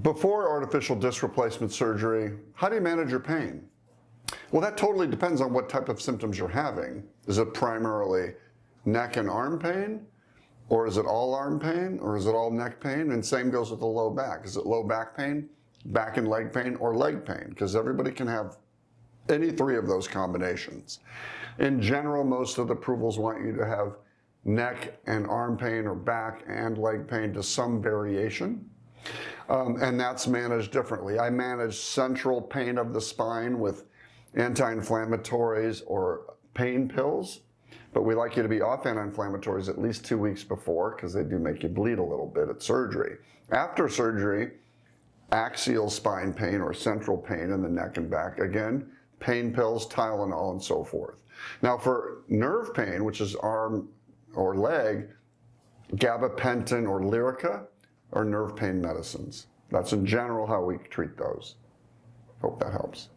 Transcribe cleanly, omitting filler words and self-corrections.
Before artificial disc replacement surgery, how do you manage your pain? Well, that totally depends on what type of symptoms you're having. Is it primarily neck and arm pain? Or is it all arm pain? Or is it all neck pain? And same goes with the low back. Is it low back pain, back and leg pain, or leg pain? Because everybody can have any three of those combinations. In general, most of the approvals want you to have neck and arm pain or back and leg pain to some variation. And that's managed differently. I manage central pain of the spine with anti-inflammatories or pain pills, but we like you to be off anti-inflammatories at least 2 weeks before because they do make you bleed a little bit at surgery. After surgery, axial spine pain or central pain in the neck and back, again, pain pills, Tylenol, and so forth. Now for nerve pain, which is arm or leg, Gabapentin or Lyrica are nerve pain medicines. That's in general how we treat those. Hope that helps.